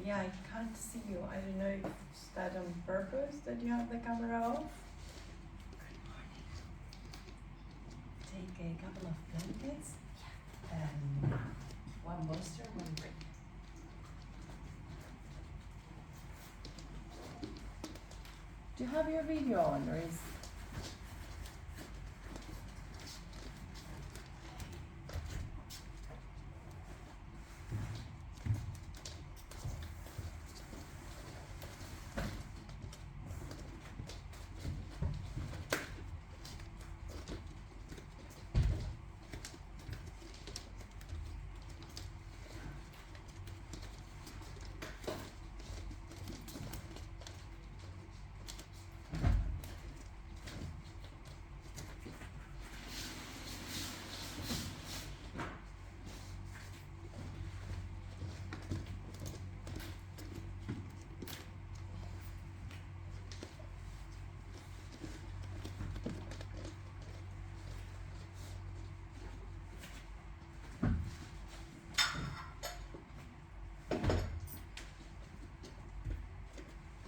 Yeah, I can't see you. I don't know if it's that on purpose that you have the camera off. Good morning. Take a couple of blankets and one bolster, one brick. Do you have your video on, or is?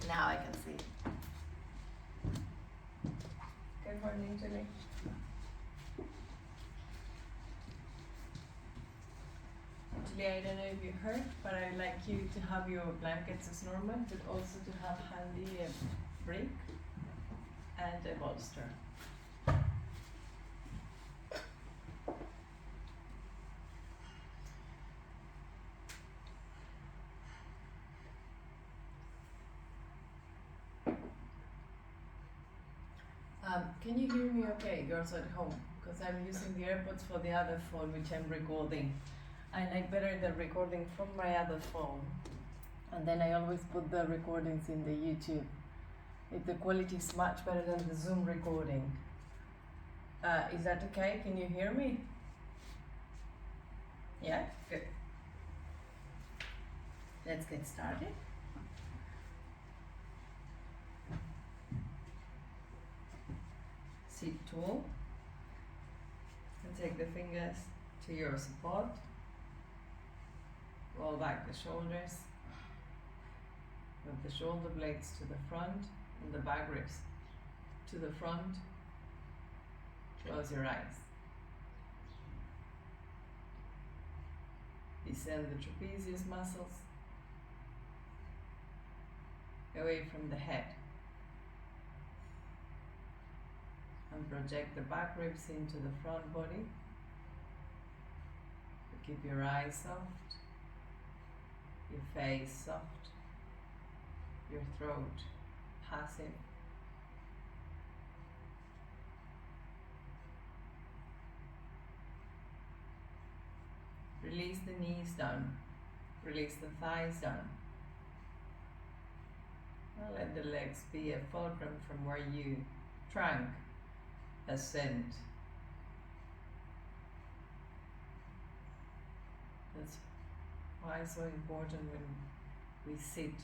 Now I can see. Good morning, Julie. Julie, I don't know if you heard, but I'd like you to have your blankets as normal, but also to have handy a brick and a bolster. Can you hear me okay, girls at home? Because I'm using the AirPods for the other phone which I'm recording. I like better the recording from my other phone. And then I always put the recordings in the YouTube. If the quality is much better than the Zoom recording. Is that okay? Can you hear me? Yeah? Good. Let's get started. Sit tall and take the fingers to your support. Roll back the shoulders. Move the shoulder blades to the front and the back ribs to the front. Close your eyes. Descend the trapezius muscles away from the head. And project the back ribs into the front body. Keep your eyes soft, your face soft, your throat passive. Release the knees down, release the thighs down. Now let the legs be a fulcrum from where you trunk ascend. That's why it's so important when we sit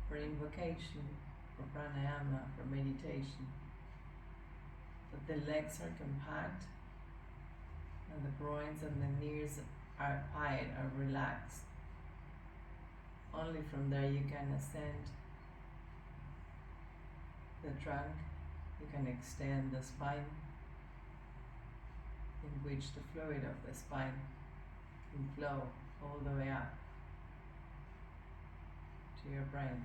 for invocation, for pranayama, for meditation, that the legs are compact and the groins and the knees are tight, are relaxed. Only from there you can ascend the trunk. You can extend the spine, in which the fluid of the spine can flow all the way up to your brain.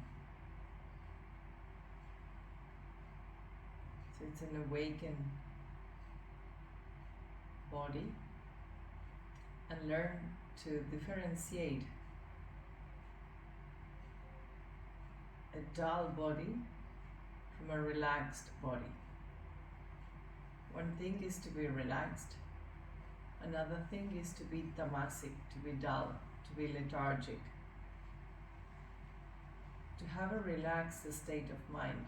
So it's an awakened body, and learn to differentiate a dull body from a relaxed body. One thing is to be relaxed, another thing is to be tamasic, to be dull, to be lethargic, to have a relaxed state of mind.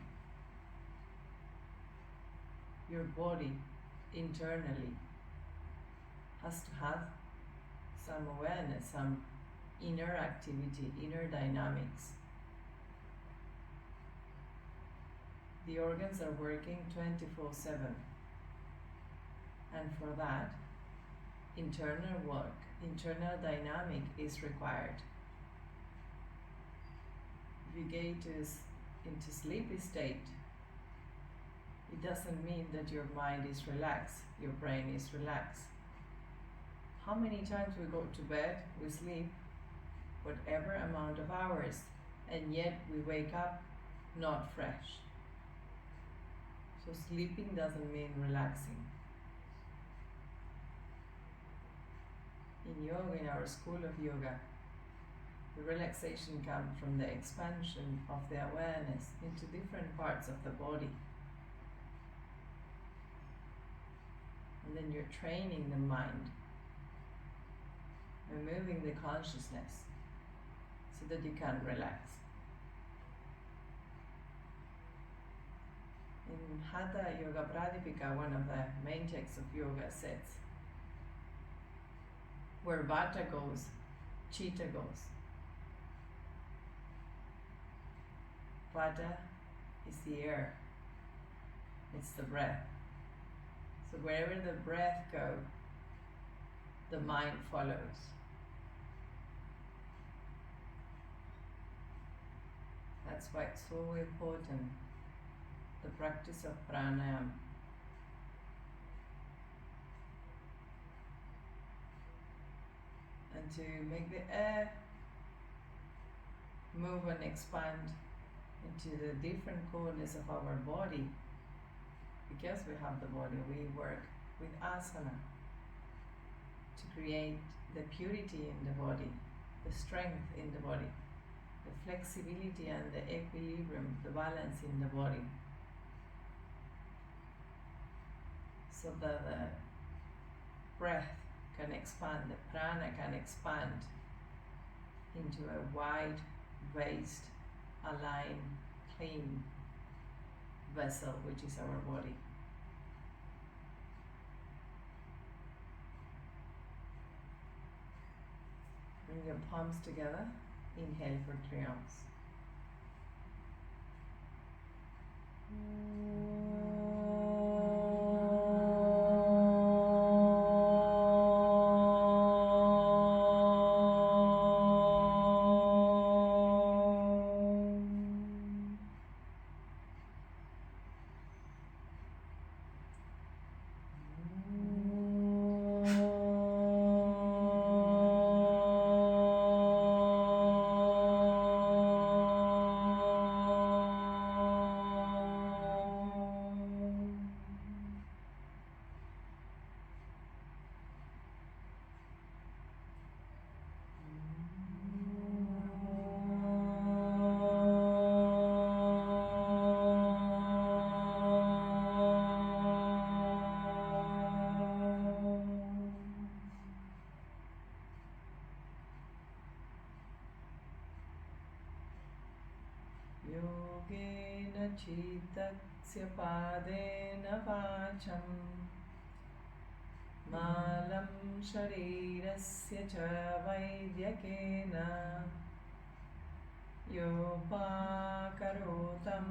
Your body internally has to have some awareness, some inner activity, inner dynamics. The organs are working 24/7, and for that, internal work, internal dynamic is required. if you get into sleepy state, it doesn't mean that your mind is relaxed, your brain is relaxed. How many times we go to bed, we sleep whatever amount of hours, and yet we wake up not fresh. So sleeping doesn't mean relaxing. In yoga, in our school of yoga, the relaxation comes from the expansion of the awareness into different parts of the body. And then you're training the mind, removing the consciousness so that you can relax. In Hatha Yoga Pradipika, one of the main texts of yoga says, where Vata goes, Chitta goes. Vata is the air, it's the breath. So wherever the breath goes, the mind follows. That's why it's so important, the practice of pranayama. And to make the air move and expand into the different corners of our body. Because we have the body, we work with asana to create the purity in the body, the strength in the body, the flexibility and the equilibrium, the balance in the body, so that the breath can expand, the prana can expand into a wide, waist, aligned, clean vessel, which is our body. Bring your palms together, inhale for 3 rounds. Yogena chittaksya padena vacham malam sharirasya cha vaidyakena yopakarotam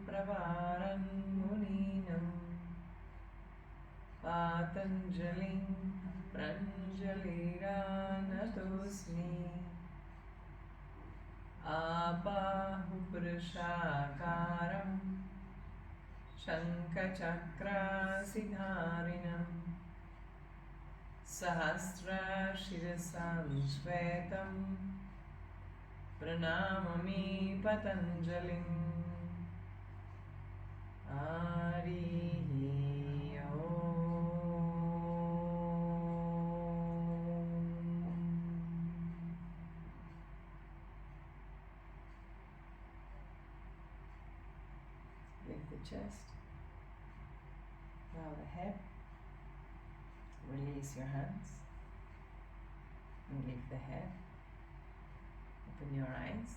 pravaran muninam patanjalim pranjaliranatosmi Abahuprushakaram Shankachakrasidharinam Sahasra Shirasam Shvetam Prānāyāma Patanjalim Harihi Om. Lift the chest, bow the head, release your hands, and lift the head, open your eyes,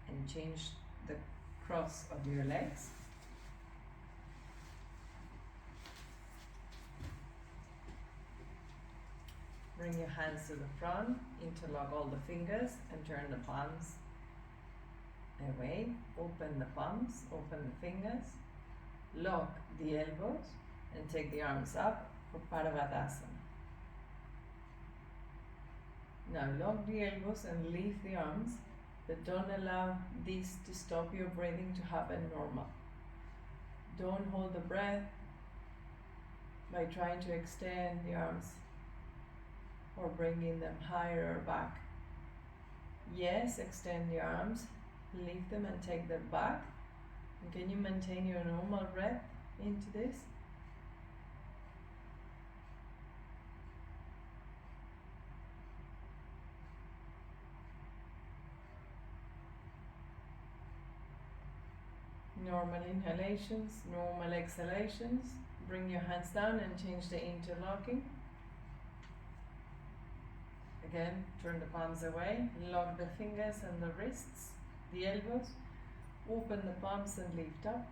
and change the cross of your legs. Bring your hands to the front, interlock all the fingers, and turn the palms away. Open the palms, open the fingers, lock the elbows, and take the arms up for Parvatasana. Now lock the elbows and lift the arms but don't allow this to stop your breathing to happen normal. Don't hold the breath by trying to extend the arms or bringing them higher or back. Yes, extend the arms, lift them and take them back. And can you maintain your normal breath into this? Normal inhalations, normal exhalations. Bring your hands down and change the interlocking. Again, turn the palms away, lock the fingers and the wrists, the elbows. Open the palms and lift up.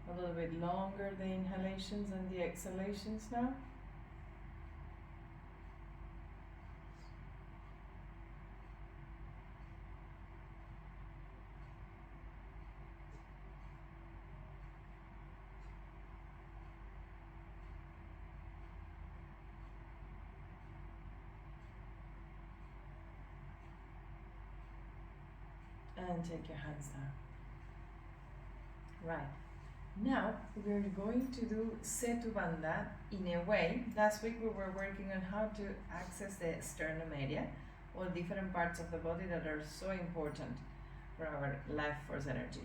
A little bit longer the inhalations and the exhalations now. And take your hands down. Right. Now we're going to do Setu Bandha in a way. Last week we were working on how to access the sternum area, or different parts of the body that are so important for our life force energy.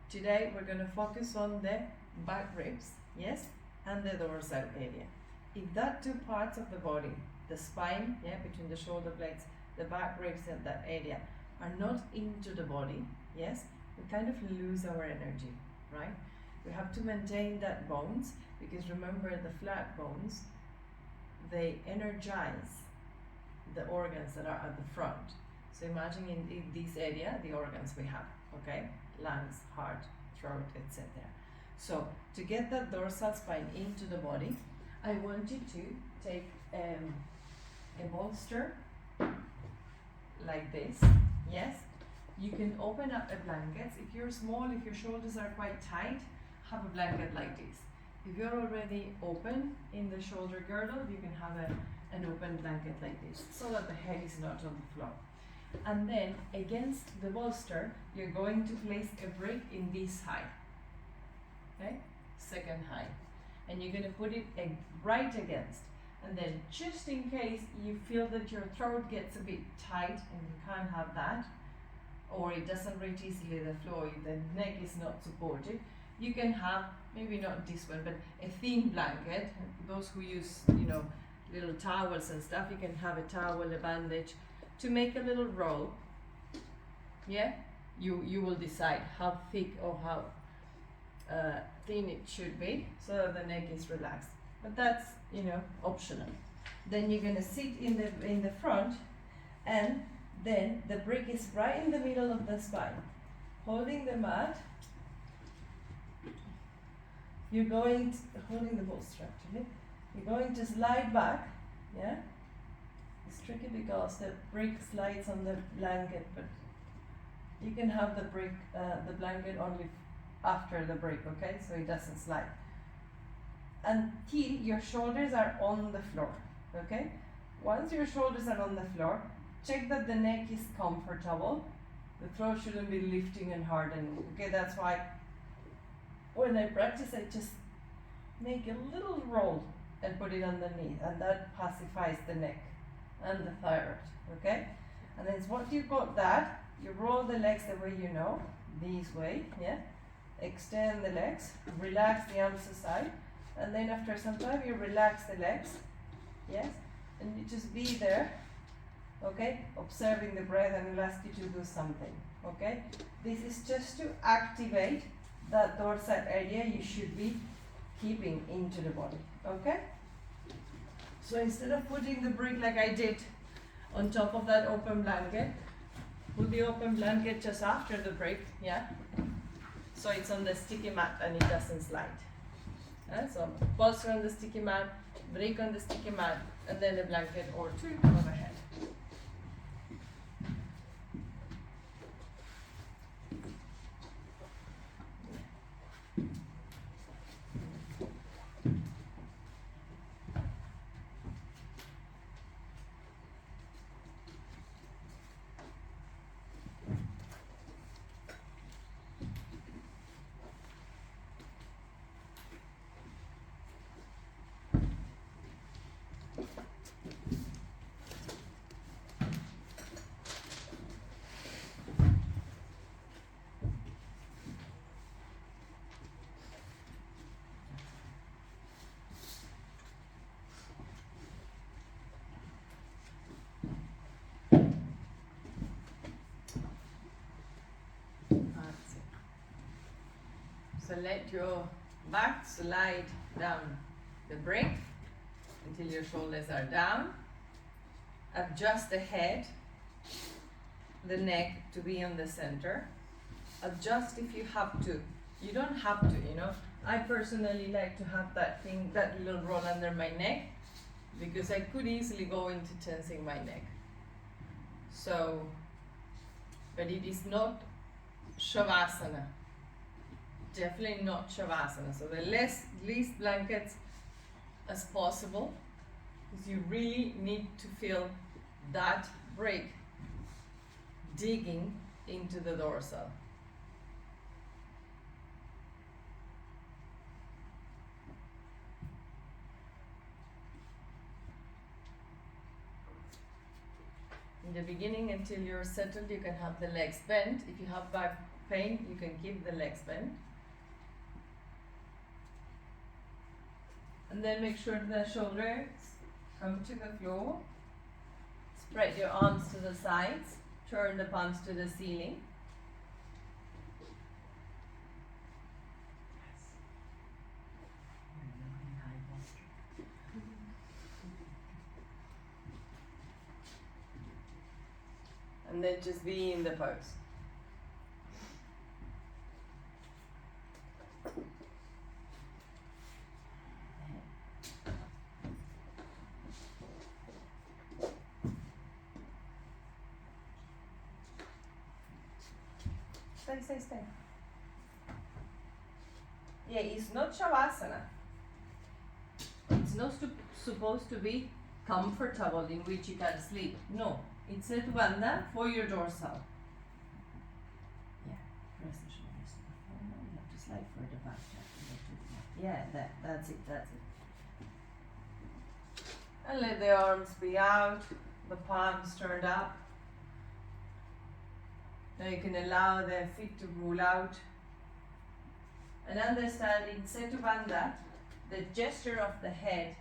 Today we're going to focus on the back ribs, yes, and the dorsal area. If that two parts of the body, the spine, yeah, between the shoulder blades, the back ribs and that area, are not into the body, yes, we kind of lose our energy, right? We have to maintain that bones, because remember, the flat bones, they energize the organs that are at the front. So imagine in this area, the organs we have, okay? Lungs, heart, throat, etc. So to get that dorsal spine into the body, I want you to take a bolster like this. Yes, you can open up a blanket. If you're small, if your shoulders are quite tight, have a blanket like this. If you're already open in the shoulder girdle, you can have an open blanket like this, so that the head is not on the floor. And then against the bolster, you're going to place a brick in this height, okay, second height, and you're going to put it right against. And then, just in case you feel that your throat gets a bit tight and you can't have that, or it doesn't reach easily the floor, the neck is not supported, you can have, maybe not this one, but a thin blanket. Those who use, little towels and stuff, you can have a towel, a bandage, to make a little roll. Yeah, you will decide how thick or how thin it should be, so that the neck is relaxed. But that's, optional. Then you're gonna sit in the front, and then the brick is right in the middle of the spine. Holding the mat, you're going to, holding the bolster actually, you're going to slide back, yeah? It's tricky because the brick slides on the blanket, but you can have the blanket only after the brick, okay? So it doesn't slide. Until your shoulders are on the floor, okay? Once your shoulders are on the floor, check that the neck is comfortable. The throat shouldn't be lifting and hardening, okay? That's why when I practice, I just make a little roll and put it underneath, and that pacifies the neck and the thyroid, okay? And then once you got that, you roll the legs the way you know, this way, yeah? Extend the legs, relax the arms aside, and then after some time you relax the legs, yes? And you just be there, okay? Observing the breath, and I'll ask you to do something, okay? This is just to activate that dorsal area you should be keeping into the body, okay? So instead of putting the brick like I did on top of that open blanket, put the open blanket just after the brick, yeah? So it's on the sticky mat and it doesn't slide. So bolster on the sticky mat, brick on the sticky mat, and then a blanket or two overhead. So let your back slide down the brick until your shoulders are down. Adjust the head, the neck to be on the center. Adjust if you have to. You don't have to, you know. I personally like to have that thing, that little roll under my neck, because I could easily go into tensing my neck. So, but it is not Shavasana. Definitely not Shavasana. So the least blankets as possible, because you really need to feel that brick digging into the dorsal. In the beginning, until you're settled, you can have the legs bent. If you have back pain, you can keep the legs bent. And then make sure the shoulders come to the floor. Spread your arms to the sides. Turn the palms to the ceiling. And then just be in the pose. Stay. Yeah, it's not Shavasana. It's not supposed to be comfortable in which you can sleep. No, it's Setu Bandha for your dorsal. Yeah, press the shoulders to the floor. You have to slide further back. Yeah, that's it. And let the arms be out, the palms turned up. Now you can allow the feet to roll out. And understand in Setu Bandha, the gesture of the head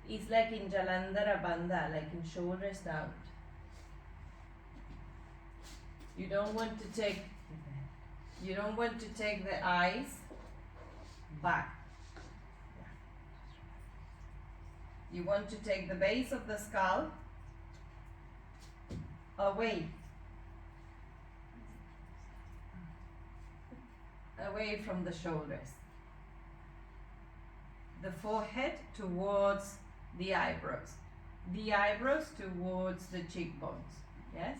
is like in Jalandhara Bandha, like in shoulders down. You don't want to take the eyes back. You want to take the base of the skull away from the shoulders. The forehead towards the eyebrows. The eyebrows towards the cheekbones. Yes?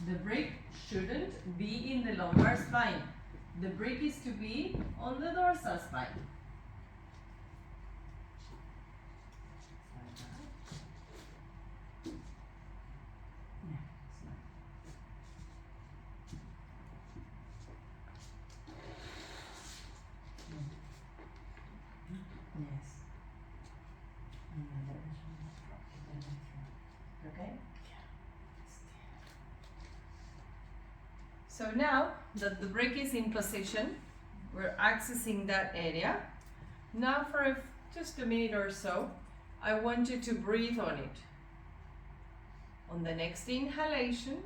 The brick shouldn't be in the lumbar spine. The brick is to be on the dorsal spine. So now that the brick is in position, we're accessing that area. Now for just a minute or so, I want you to breathe on it. On the next inhalation,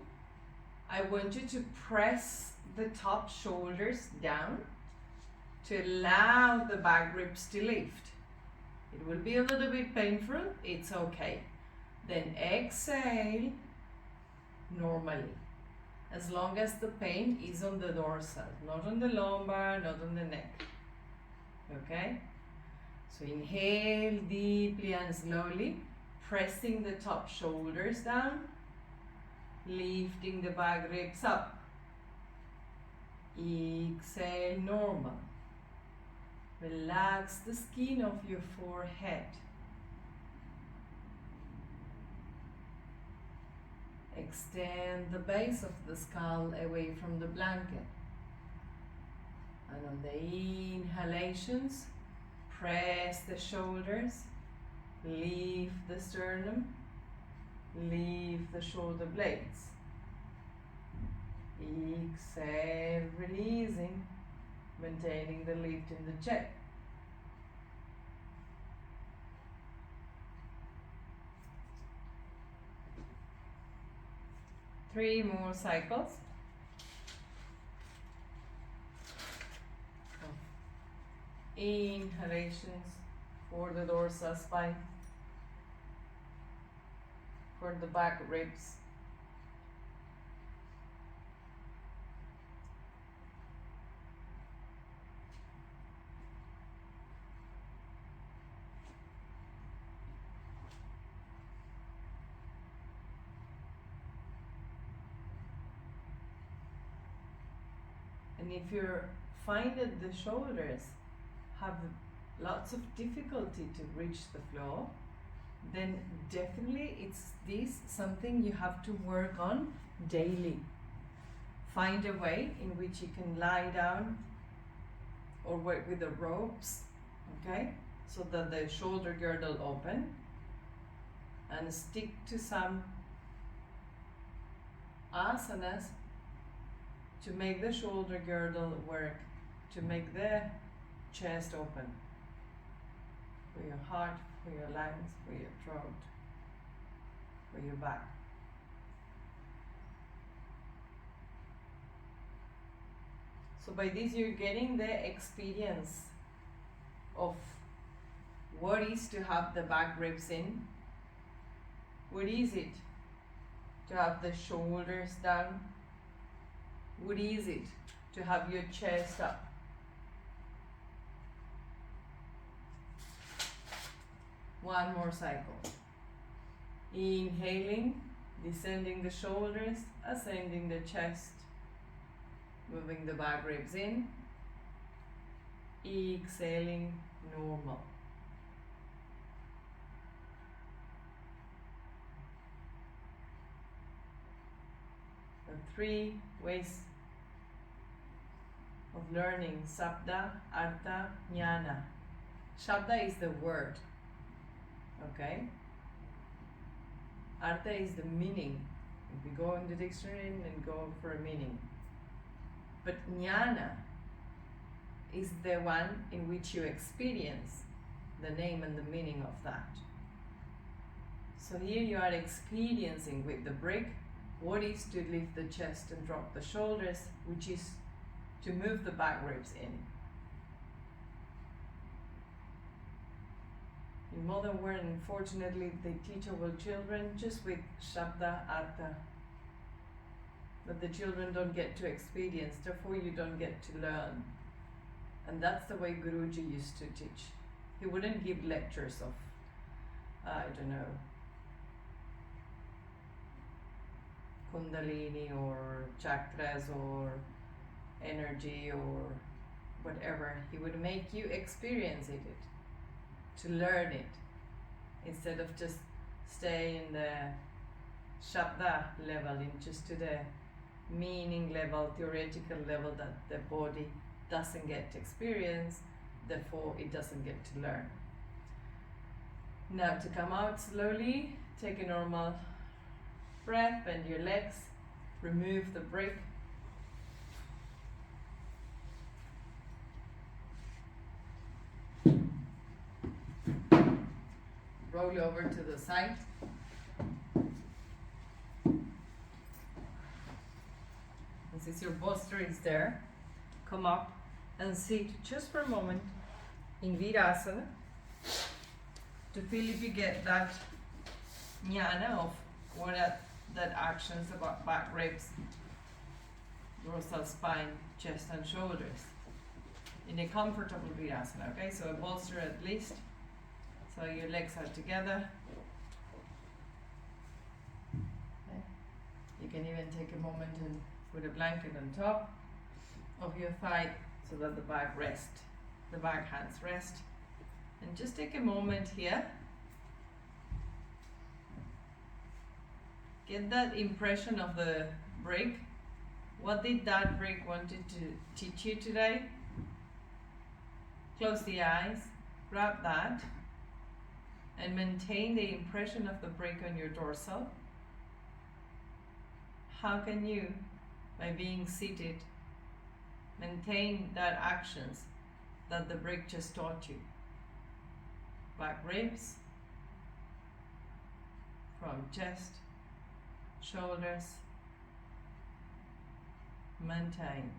I want you to press the top shoulders down to allow the back ribs to lift. It will be a little bit painful, it's okay. Then exhale normally. As long as the pain is on the dorsal, not on the lumbar, not on the neck. Okay? So inhale deeply and slowly, pressing the top shoulders down, lifting the back ribs up. Exhale, normal. Relax the skin of your forehead. Extend the base of the skull away from the blanket. And on the inhalations, press the shoulders, leave the sternum, leave the shoulder blades. Exhale, releasing, maintaining the lift in the chest. Three more cycles of inhalations for the dorsal spine, for the back ribs. And if you find that the shoulders have lots of difficulty to reach the floor, then definitely it's something you have to work on daily. Find a way in which you can lie down or work with the ropes, okay, so that the shoulder girdle open, and stick to some asanas to make the shoulder girdle work, to make the chest open for your heart, for your lungs, for your throat, for your back. So by this you're getting the experience of what is to have the back ribs in, what is it to have the shoulders down, what is it to have your chest up. One more cycle. Inhaling, descending the shoulders, ascending the chest, moving the back ribs in. Exhaling, normal. The 3 ways of learning: Sabda, Artha, Jnana. Shabda is the word, okay? Artha is the meaning. If we go in the dictionary and go for a meaning. But Jnana is the one in which you experience the name and the meaning of that. So here you are experiencing with the brick what is to lift the chest and drop the shoulders, which is to move the back ribs in. In modern world, unfortunately, they teach our children just with Shabda, Artha. But the children don't get to experience, therefore you don't get to learn. And that's the way Guruji used to teach. He wouldn't give lectures of, Kundalini or chakras or energy or whatever. He would make you experience it, to learn it, instead of just stay in the Shabda level, in just to the meaning level, theoretical level that the body doesn't get to experience, therefore it doesn't get to learn. Now to come out slowly, take a normal breath, bend your legs, remove the brick. Roll over to the side. And since your posture is there, come up and sit just for a moment in Virasana to feel if you get that jnana of what that actions about back ribs, dorsal spine, chest and shoulders in a comfortable Virasana, okay? So a bolster at least, so your legs are together. Okay. You can even take a moment and put a blanket on top of your thigh so that the back hands rest. And just take a moment here. Get that impression of the break. What did that break wanted to teach you today? Close the eyes, grab that, and maintain the impression of the break on your dorsal. How can you, by being seated, maintain that actions that the break just taught you? Back ribs, from chest, shoulders, maintain.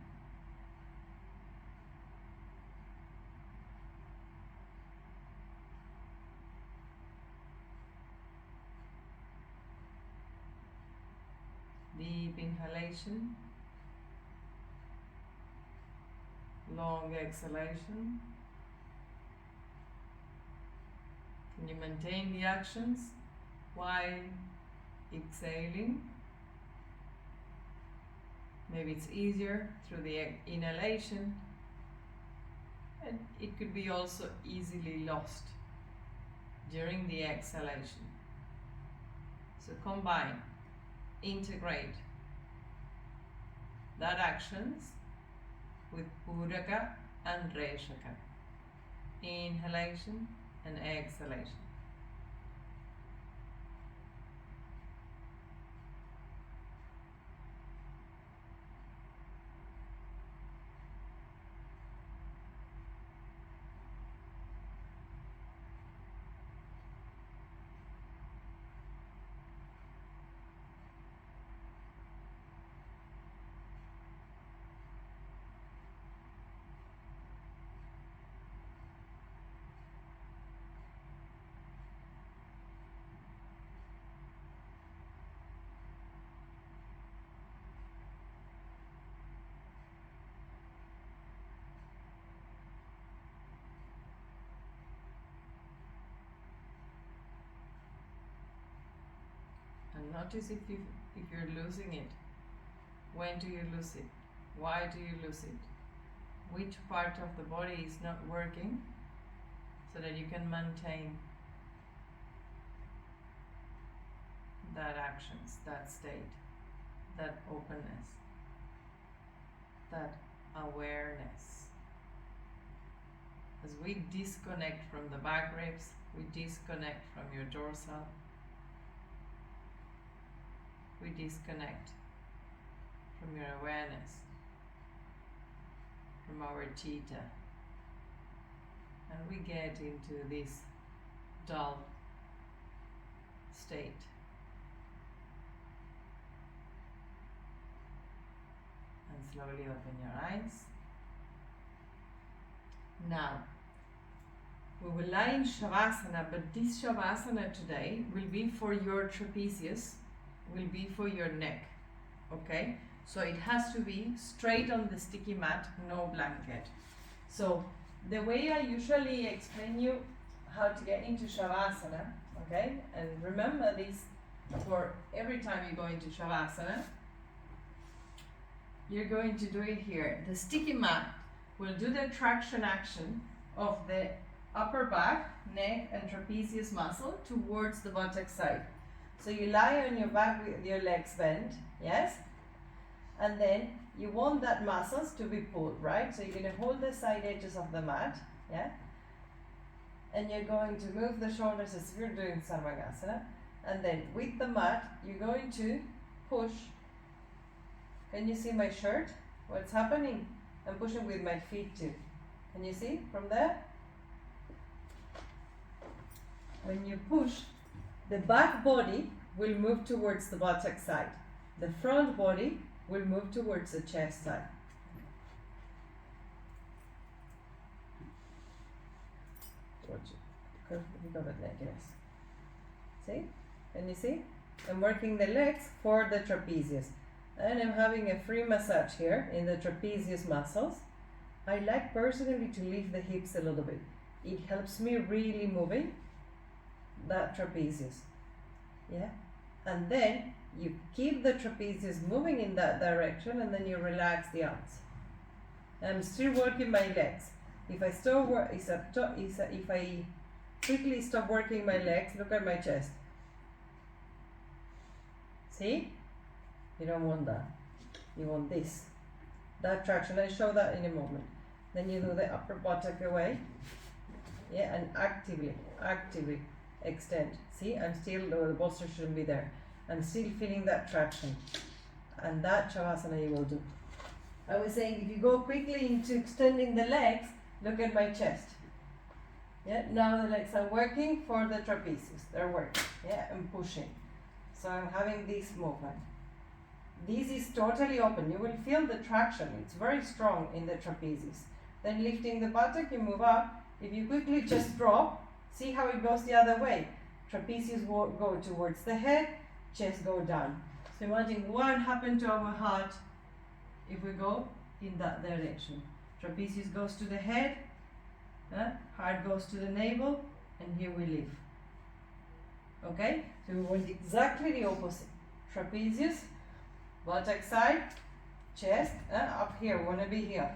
Deep inhalation, long exhalation. Can you maintain the actions while exhaling? Maybe it's easier through the inhalation, and it could be also easily lost during the exhalation. So combine, integrate that actions with Puraka and Reshaka. Inhalation and exhalation. And notice if you're losing it. When do you lose it? Why do you lose it? Which part of the body is not working so that you can maintain that actions, that state, that openness, that awareness. As we disconnect from the back ribs, we disconnect from your dorsal, we disconnect from your awareness, from our theta, and we get into this dull state. And slowly open your eyes. Now, we will lie in Shavasana, but this Shavasana today will be for your trapezius, will be for your neck, okay? So it has to be straight on the sticky mat, no blanket. So the way I usually explain you how to get into Shavasana, okay? And remember this for every time you go into Shavasana, you're going to do it here. The sticky mat will do the traction action of the upper back, neck and trapezius muscle towards the buttock side. So you lie on your back with your legs bent, yes? And then you want that muscles to be pulled, right? So you're going to hold the side edges of the mat, yeah? And you're going to move the shoulders as if you're doing Sarvangasana. And then with the mat, you're going to push. Can you see my shirt? What's happening? I'm pushing with my feet too. Can you see from there? When you push, the back body will move towards the buttock side. The front body will move towards the chest side. Watch it. Covered leg, yes. See? Can you see? I'm working the legs for the trapezius. And I'm having a free massage here in the trapezius muscles. I like personally to lift the hips a little bit. It helps me really moving that trapezius. Yeah? And then you keep the trapezius moving in that direction and then you relax the arms. I'm still working my legs. If I if I quickly stop working my legs, look at my chest. See? You don't want that. You want this. That traction. I'll show that in a moment. Then you do the upper buttock away. Yeah, and actively extend. See, I'm still, the bolster shouldn't be there. I'm still feeling that traction. And that Shavasana you will do. I was saying, if you go quickly into extending the legs, look at my chest. Yeah, now the legs are working for the trapezius. They're working. Yeah, I'm pushing. So I'm having this movement. This is totally open. You will feel the traction. It's very strong in the trapezius. Then lifting the buttock, you move up. If you quickly just drop, see how it goes the other way. Trapezius will go towards the head, chest go down. So imagine what happened to our heart if we go in that direction. Trapezius goes to the head, heart goes to the navel, and here we live. Okay? So we want exactly the opposite. Trapezius, buttock side, chest, up here, we want to be here.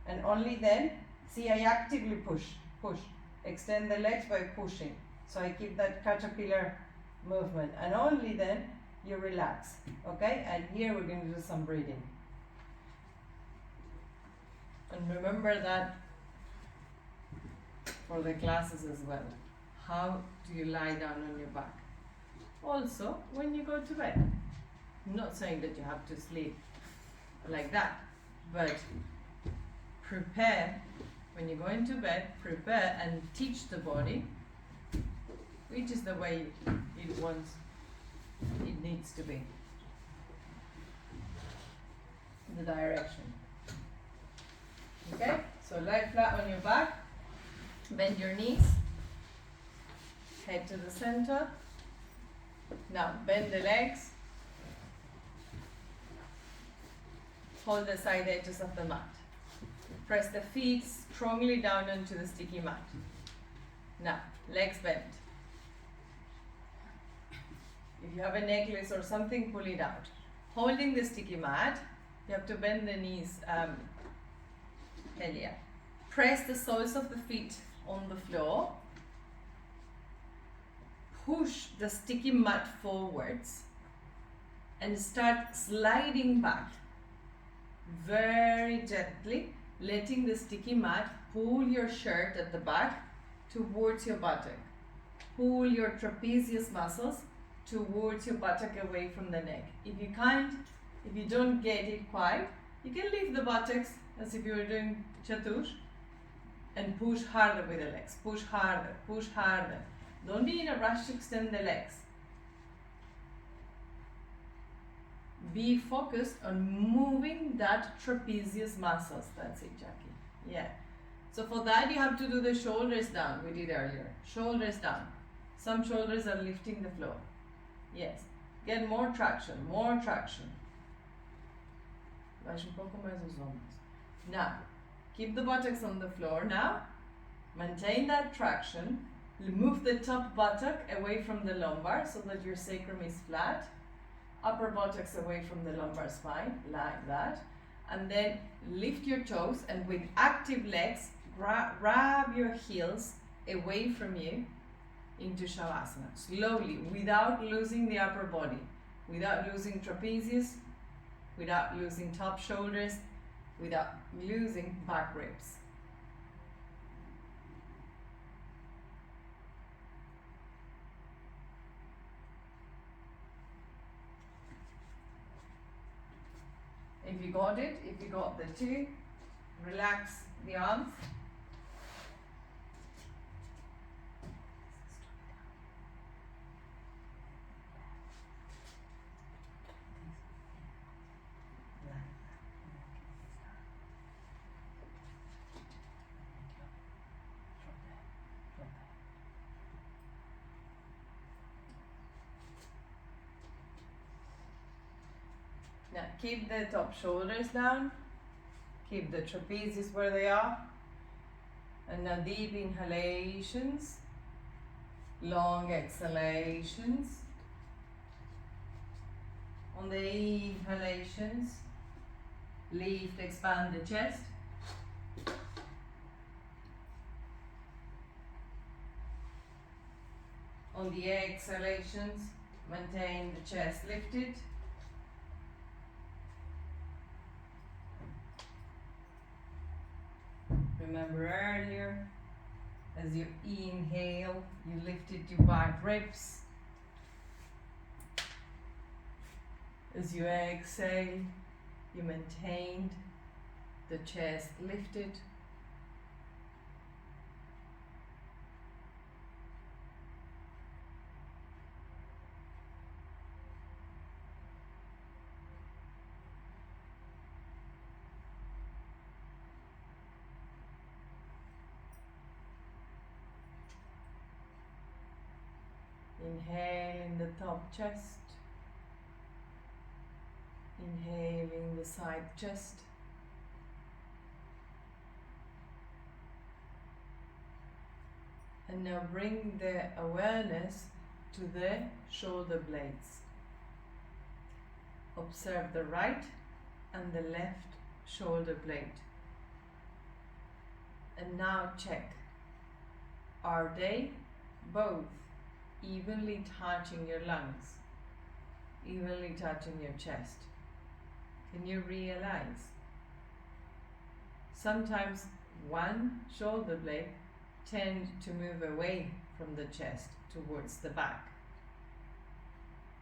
And only then, see, I actively push. Extend the legs by pushing. So I keep that caterpillar movement. And only then, you relax. Okay? And here we're going to do some breathing. And remember that for the classes as well. How do you lie down on your back? Also, when you go to bed. I'm not saying that you have to sleep like that, but prepare, when you go into bed, prepare and teach the body which is the way it needs to be. The direction. Okay, so lie flat on your back, bend your knees, head to the center. Now bend the legs, hold the side edges of the mat. Press the feet strongly down onto the sticky mat. Now, legs bent. If you have a necklace or something, pull it out. Holding the sticky mat, you have to bend the knees. Press the soles of the feet on the floor. Push the sticky mat forwards and start sliding back very gently, letting the sticky mat pull your shirt at the back towards your buttock. Pull your trapezius muscles towards your buttock away from the neck. If you don't get it quite, you can leave the buttocks as if you were doing chatush and push harder with the legs. Push harder, push harder. Don't be in a rush to extend the legs. Be focused on moving that trapezius muscles. That's it, Jackie. Yeah. So for that you have to do the shoulders down. We did earlier. Shoulders down. Some shoulders are lifting the floor. Yes. Get more traction, more traction. Baixa pouco mais os ombros. Now, keep the buttocks on the floor now. Maintain that traction. Move the top buttock away from the lumbar so that your sacrum is flat. Upper buttocks away from the lumbar spine, like that. And then lift your toes and with active legs, grab your heels away from you into Shavasana. Slowly, without losing the upper body, without losing trapezius, without losing top shoulders, without losing back ribs. If you got it, if you got the two, relax the arms. Now keep the top shoulders down, keep the trapezius where they are, and now deep inhalations, long exhalations. On the inhalations, lift, expand the chest, On the exhalations, maintain the chest lifted. Remember earlier, as you inhale, you lifted your back ribs. As you exhale, you maintained the chest lifted. Inhale in the top chest, inhaling the side chest, and now bring the awareness to the shoulder blades. Observe the right and the left shoulder blade, and now check, are they both evenly touching your lungs, evenly touching your chest? Can you realize? Sometimes one shoulder blade tends to move away from the chest towards the back.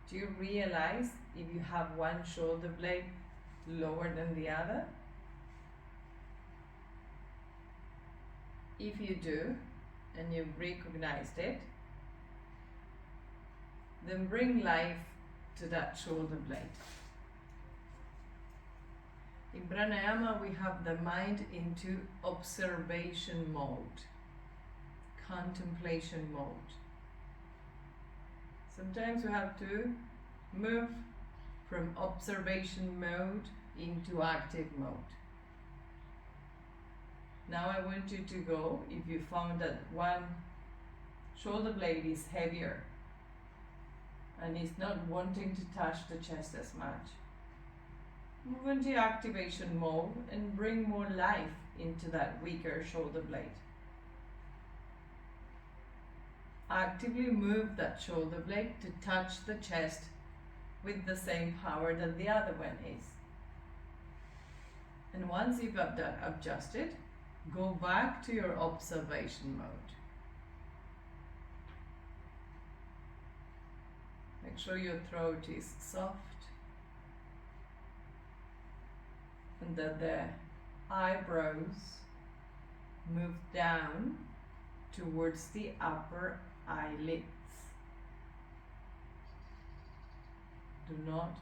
Do you realize if you have one shoulder blade lower than the other? If you do, and you've recognized it, then bring life to that shoulder blade. In Prānāyāma, we have the mind into observation mode, contemplation mode. Sometimes we have to move from observation mode into active mode. Now I want you to go, if you found that one shoulder blade is heavier and is not wanting to touch the chest as much, move into activation mode and bring more life into that weaker shoulder blade. Actively move that shoulder blade to touch the chest with the same power that the other one is. And once you've adjusted, go back to your observation mode. Make sure your throat is soft and that the eyebrows move down towards the upper eyelids. Do not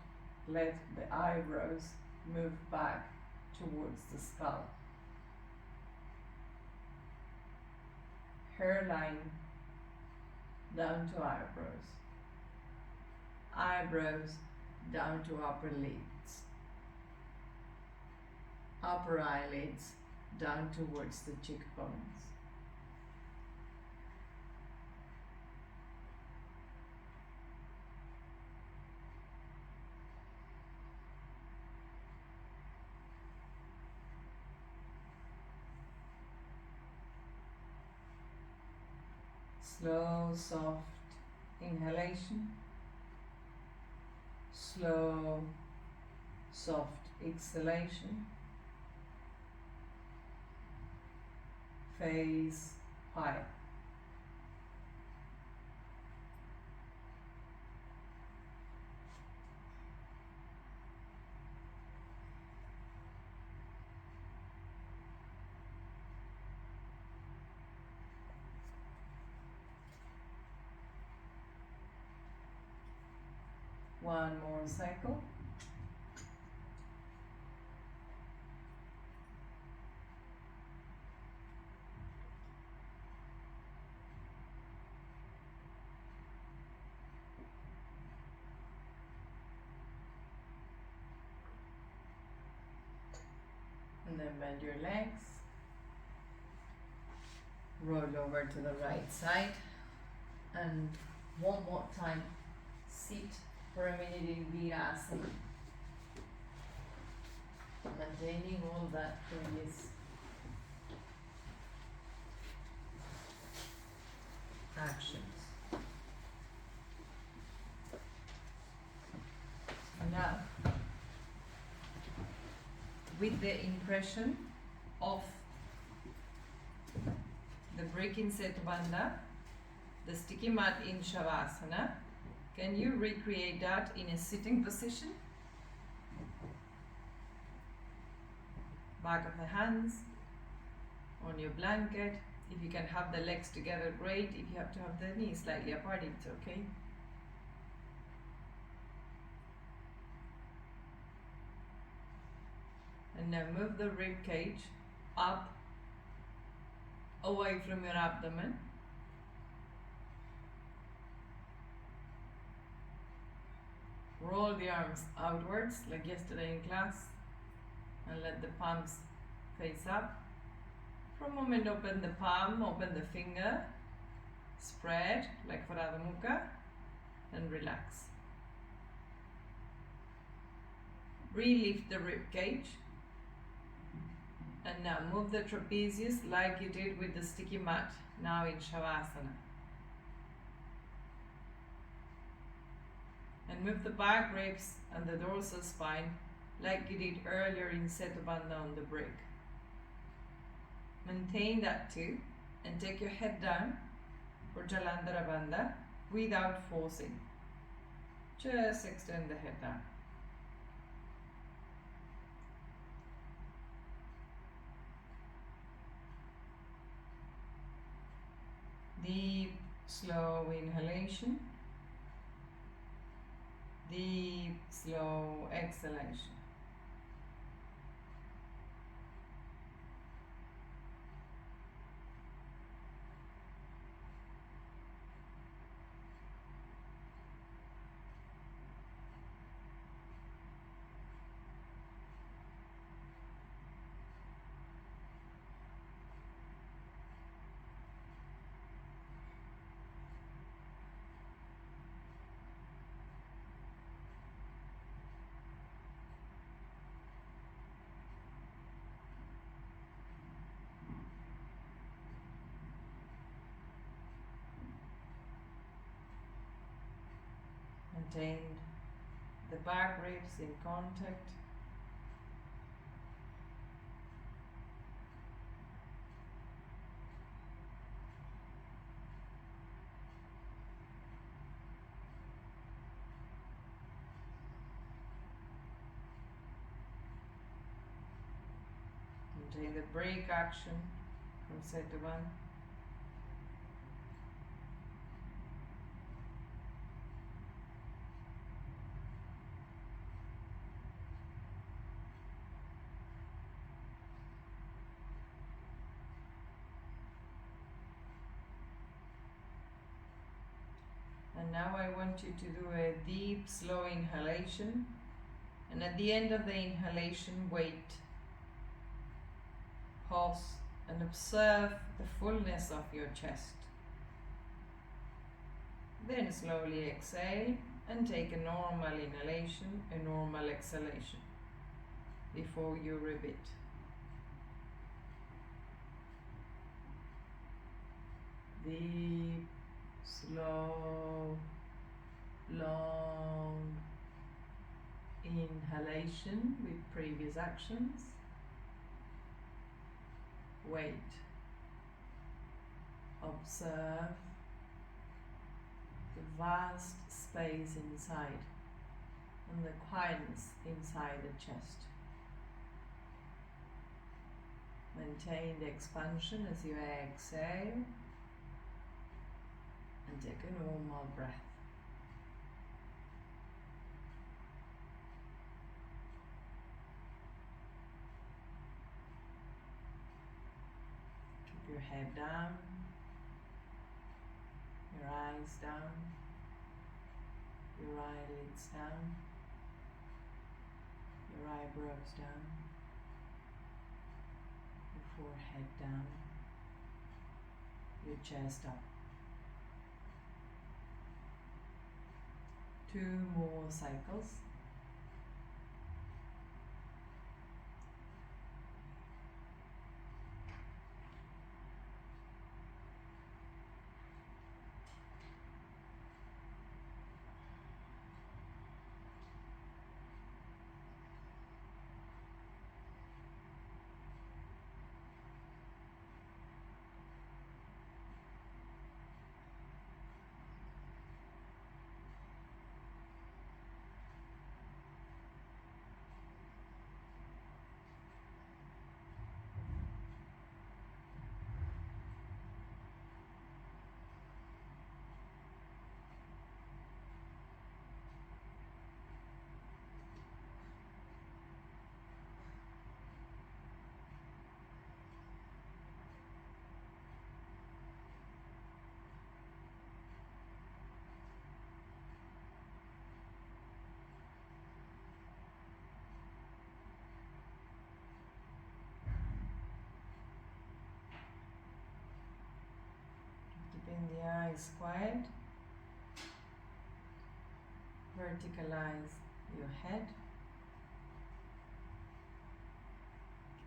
let the eyebrows move back towards the skull. Hairline down to eyebrows. Eyebrows down to upper lids. Upper eyelids down towards the cheekbones. Slow, soft inhalation. Slow, soft exhalation. Face high. One more cycle. And then bend your legs. Roll over to the right side. And one more time, sit for a minute in Virasana, maintaining all that previous actions. Now, with the impression of the brick in Setubandha, the sticky mat in Shavasana, can you recreate that in a sitting position? Back of the hands on your blanket. If you can have the legs together, great. If you have to have the knees slightly apart, it's okay. And now move the rib cage up, away from your abdomen. Roll the arms outwards like yesterday in class and let the palms face up. For a moment, open the palm, open the finger, spread like for Adho Mukha, and relax. Relift the rib cage, and now move the trapezius like you did with the sticky mat, now in Shavasana. And move the back ribs and the dorsal spine like you did earlier in Setubandha on the brick. Maintain that too, and take your head down for Jalandhara Bandha without forcing. Just extend the head down. Deep, slow inhalation. Deep, slow exhalation. Maintain the back ribs in contact. Maintain the break action from Setubandha. And now I want you to do a deep, slow inhalation. And at the end of the inhalation, wait. Pause and observe the fullness of your chest. Then slowly exhale and take a normal inhalation, a normal exhalation before you repeat. Deep, slow, long inhalation with previous actions. Wait. Observe the vast space inside and the quietness inside the chest. Maintain the expansion as you exhale and take a normal breath. Keep your head down, your eyes down, your eyelids down, your eyebrows down, your forehead down, your chest up. 2 more cycles. legs quiet. Verticalize your head,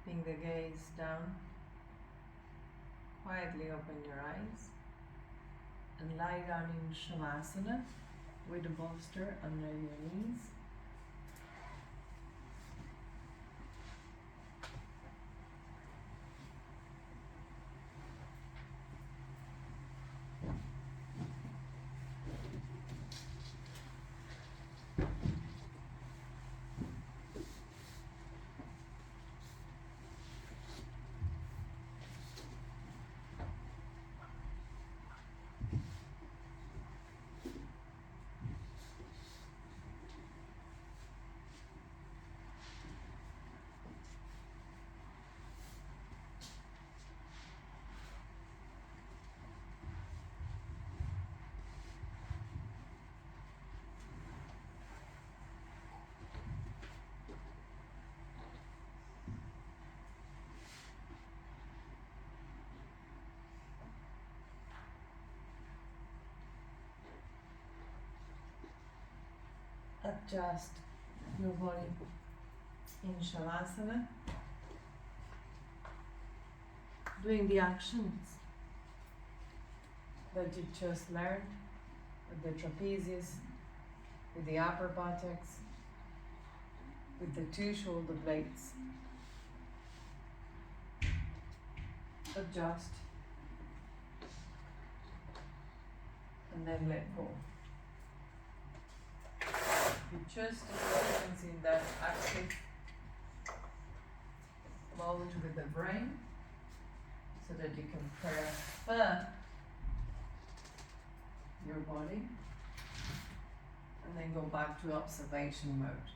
keeping the gaze down. Quietly open your eyes and lie down in Shavasana with a bolster under your knees. Adjust your body in Shavasana, doing the actions that you just learned with the trapezius, with the upper buttocks, with the two shoulder blades. Adjust and then let go. You just experience in that active mode with the brain so that you can prefer your body and then go back to observation mode.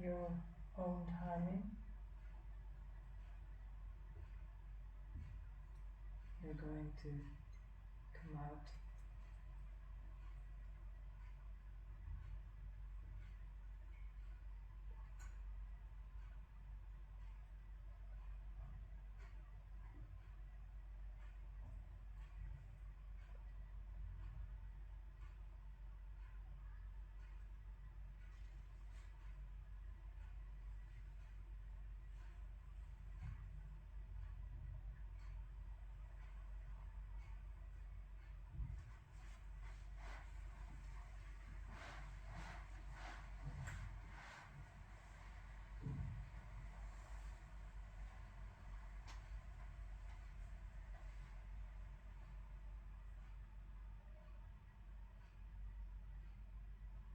your own timing. You're going to come out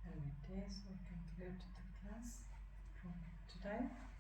and with this we conclude the class from today.